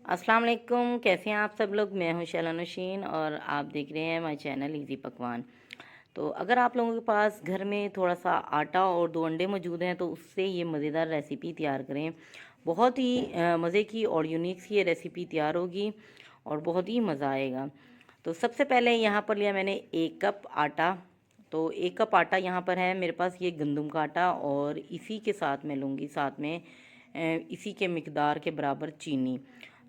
अस्सलाम वालेकुम, कैसे हैं आप सब लोग। मैं हूं शैला नौशीन और आप देख रहे हैं माय चैनल इजी पकवान। तो अगर आप लोगों के पास घर में थोड़ा सा आटा और 2 अंडे मौजूद हैं तो उससे ये मज़ेदार रेसिपी तैयार करें। बहुत ही मज़े की और यूनिक सी ये रेसिपी तैयार होगी और बहुत ही मज़ा आएगा। तो सबसे पहले यहाँ पर लिया मैंने 1 कप आटा। तो 1 कप आटा यहाँ पर है मेरे पास, ये गंदम का आटा, और इसी के साथ मैं लूँगी साथ में इसी के मिकदार के बराबर चीनी।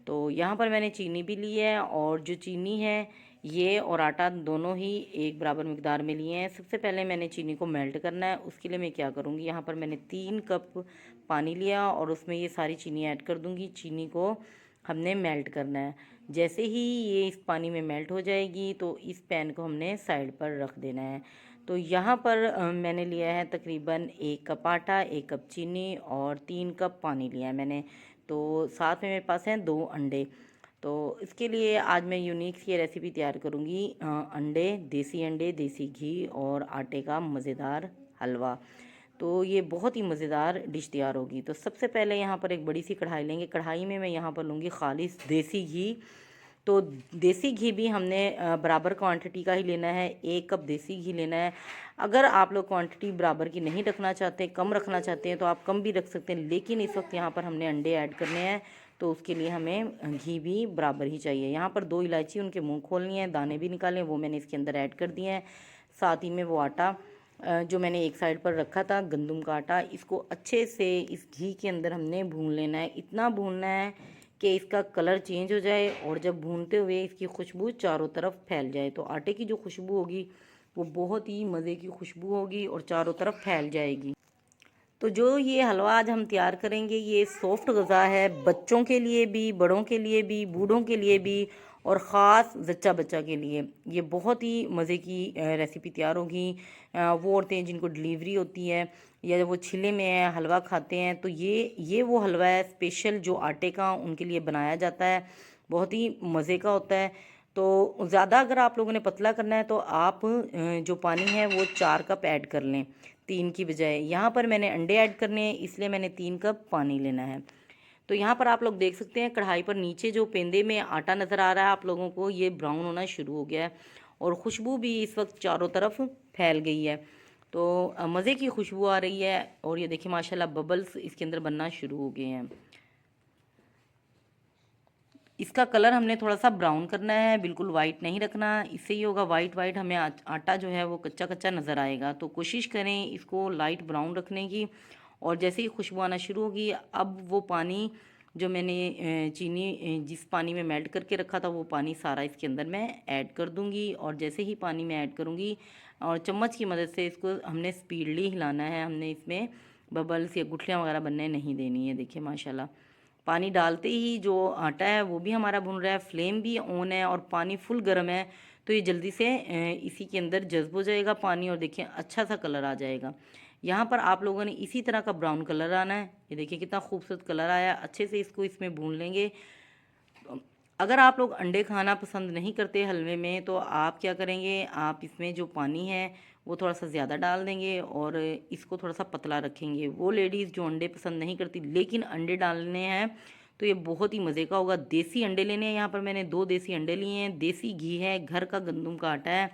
तो यहाँ पर मैंने चीनी भी ली है, और जो चीनी है ये और आटा दोनों ही एक बराबर मिकदार में लिए हैं। सबसे पहले मैंने चीनी को मेल्ट करना है। उसके लिए मैं क्या करूँगी, यहाँ पर मैंने 3 कप पानी लिया और उसमें ये सारी चीनी ऐड कर दूँगी। चीनी को हमने मेल्ट करना है। जैसे ही ये इस पानी में मेल्ट हो जाएगी तो इस पैन को हमने साइड पर रख देना है। तो यहाँ पर मैंने लिया है तकरीबन 1 कप आटा, 1 कप चीनी और 3 कप पानी लिया है मैंने। तो साथ में मेरे पास हैं 2 अंडे। तो इसके लिए आज मैं यूनिक सी रेसिपी तैयार करूँगी, अंडे, देसी घी और आटे का मज़ेदार हलवा। तो ये बहुत ही मज़ेदार डिश तैयार होगी। तो सबसे पहले यहाँ पर एक बड़ी सी कढ़ाई लेंगे। कढ़ाई में मैं यहाँ पर लूँगी खालिस देसी घी। तो देसी घी भी हमने बराबर क्वांटिटी का ही लेना है, 1 कप देसी घी लेना है। अगर आप लोग क्वांटिटी बराबर की नहीं रखना चाहते, कम रखना चाहते हैं तो आप कम भी रख सकते हैं, लेकिन इस वक्त यहाँ पर हमने अंडे ऐड करने हैं तो उसके लिए हमें घी भी बराबर ही चाहिए। यहाँ पर 2 इलायची उनके मुंह खोलनी है, दाने भी निकालें, वो मैंने इसके अंदर ऐड कर दिए हैं। साथ ही में वो आटा जो मैंने एक साइड पर रखा था गंदम का आटा, इसको अच्छे से इस घी के अंदर हमने भून लेना है। इतना भूनना है कि इसका कलर चेंज हो जाए और जब भूनते हुए इसकी खुशबू चारों तरफ फैल जाए। तो आटे की जो खुशबू होगी वो बहुत ही मज़े की खुशबू होगी और चारों तरफ फैल जाएगी। तो जो ये हलवा आज हम तैयार करेंगे ये सॉफ्ट गज़ा है, बच्चों के लिए भी, बड़ों के लिए भी, बूढ़ों के लिए भी, और ख़ास जच्चा बच्चा के लिए ये बहुत ही मज़े की रेसिपी तैयार होगी। वो औरतें जिनको डिलीवरी होती है या वो छिले में है हलवा खाते हैं तो ये वो हलवा है स्पेशल जो आटे का उनके लिए बनाया जाता है। बहुत ही मज़े का होता है। तो ज़्यादा अगर आप लोगों ने पतला करना है तो आप जो पानी है वो 4 कप ऐड कर लें, 3 की बजाय। यहाँ पर मैंने अंडे ऐड करने हैं इसलिए मैंने 3 कप पानी लेना है। तो यहाँ पर आप लोग देख सकते हैं कढ़ाई पर नीचे जो पेंदे में आटा नज़र आ रहा है आप लोगों को, ये ब्राउन होना शुरू हो गया है और खुशबू भी इस वक्त चारों तरफ फैल गई है। तो मज़े की खुशबू आ रही है और ये देखिए माशाल्लाह बबल्स इसके अंदर बनना शुरू हो गए हैं। इसका कलर हमने थोड़ा सा ब्राउन करना है, बिल्कुल वाइट नहीं रखना। इससे ही होगा वाइट वाइट हमें आटा जो है वो कच्चा कच्चा नज़र आएगा। तो कोशिश करें इसको लाइट ब्राउन रखने की। और जैसे ही खुशबू आना शुरू होगी अब वो पानी जो मैंने चीनी जिस पानी में मेल्ट करके रखा था वो पानी सारा इसके अंदर मैं ऐड कर दूंगी। और जैसे ही पानी में ऐड करूंगी और चम्मच की मदद से इसको हमने स्पीडली हिलाना है, हमने इसमें बबल्स या गुठलियाँ वगैरह बनने नहीं देनी है। देखिए माशाल्लाह पानी डालते ही जो आटा है वो भी हमारा भुन रहा है, फ्लेम भी ऑन है और पानी फुल गर्म है। तो ये जल्दी से इसी के अंदर जज्ब हो जाएगा पानी और देखिए अच्छा सा कलर आ जाएगा। यहाँ पर आप लोगों ने इसी तरह का ब्राउन कलर आना है। ये देखिए कितना खूबसूरत कलर आया। अच्छे से इसको इसमें भून लेंगे। अगर आप लोग अंडे खाना पसंद नहीं करते हलवे में तो आप क्या करेंगे, आप इसमें जो पानी है वो थोड़ा सा ज़्यादा डाल देंगे और इसको थोड़ा सा पतला रखेंगे। वो लेडीज़ जो अंडे पसंद नहीं करती लेकिन अंडे डालने हैं तो ये बहुत ही मज़े का होगा। देसी अंडे लेने हैं, यहाँ पर मैंने 2 देसी अंडे लिए हैं, देसी घी है, घर का गंदम का आटा है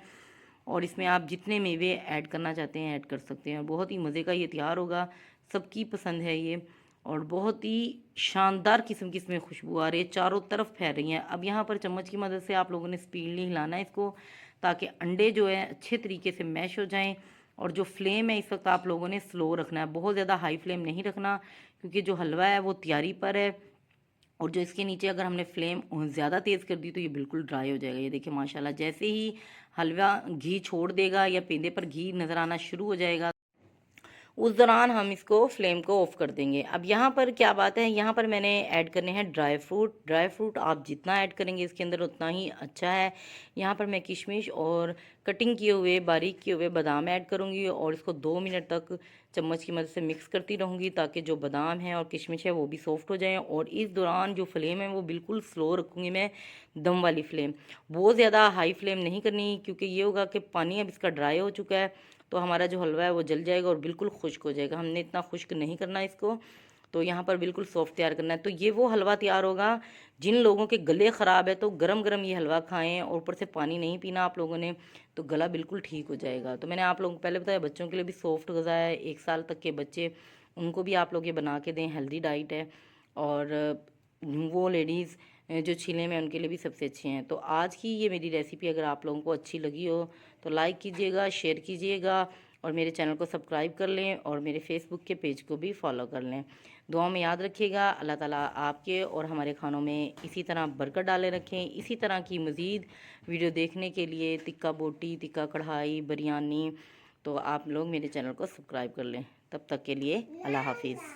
और इसमें आप जितने मेवे ऐड करना चाहते हैं ऐड कर सकते हैं। बहुत ही मज़े का ये तैयार होगा, सबकी पसंद है ये और बहुत ही शानदार किस्म की इसमें खुशबू आ रही है, चारों तरफ फैल रही है। अब यहाँ पर चम्मच की मदद से आप लोगों ने स्पीडली हिलाना है इसको ताकि अंडे जो है अच्छे तरीके से मैश हो जाएं। और जो फ्लेम है इस वक्त आप लोगों ने स्लो रखना है, बहुत ज़्यादा हाई फ्लेम नहीं रखना क्योंकि जो हलवा है वो तैयारी पर है। और जो इसके नीचे अगर हमने फ्लेम ज़्यादा तेज़ कर दी तो ये बिल्कुल ड्राई हो जाएगा। ये देखिए माशाल्लाह जैसे ही हलवा घी छोड़ देगा या पेंदे पर घी नज़र आना शुरू हो जाएगा उस दौरान हम इसको फ्लेम को ऑफ कर देंगे। अब यहाँ पर क्या बात है, यहाँ पर मैंने ऐड करने हैं ड्राई फ्रूट। ड्राई फ्रूट आप जितना ऐड करेंगे इसके अंदर उतना ही अच्छा है। यहाँ पर मैं किशमिश और कटिंग किए हुए बारीक किए हुए बादाम ऐड करूँगी और इसको 2 मिनट तक चम्मच की मदद से मिक्स करती रहूँगी ताकि जो बादाम है और किशमिश है वो भी सॉफ्ट हो जाएँ। और इस दौरान जो फ्लेम है वो बिल्कुल स्लो रखूँगी मैं, दम वाली फ्लेम। बहुत ज़्यादा हाई फ्लेम नहीं करनी क्योंकि ये होगा कि पानी अब इसका ड्राई हो चुका है तो हमारा जो हलवा है वो जल जाएगा और बिल्कुल खुश्क हो जाएगा। हमने इतना खुश्क नहीं करना इसको। तो यहाँ पर बिल्कुल सॉफ्ट तैयार करना है। तो ये वो हलवा तैयार होगा जिन लोगों के गले ख़राब है, तो गरम गरम ये हलवा खाएं और ऊपर से पानी नहीं पीना आप लोगों ने, तो गला बिल्कुल ठीक हो जाएगा। तो मैंने आप लोगों को पहले बताया बच्चों के लिए भी सॉफ्ट गज़ा है, 1 साल तक के बच्चे उनको भी आप लोग ये बना के दें, हेल्दी डाइट है। और वो लेडीज़ जो छिले में उनके लिए भी सबसे अच्छे हैं। तो आज की ये मेरी रेसिपी अगर आप लोगों को अच्छी लगी हो तो लाइक कीजिएगा, शेयर कीजिएगा और मेरे चैनल को सब्सक्राइब कर लें और मेरे फेसबुक के पेज को भी फॉलो कर लें। दुआ में याद रखिएगा, अल्लाह ताला आपके और हमारे खानों में इसी तरह बरकत डाले रखें। इसी तरह की मज़ीद वीडियो देखने के लिए टिक्का बोटी, टिक्का कढ़ाई, बिरयानी, तो आप लोग मेरे चैनल को सब्सक्राइब कर लें। तब तक के लिए अल्लाह हाफिज़।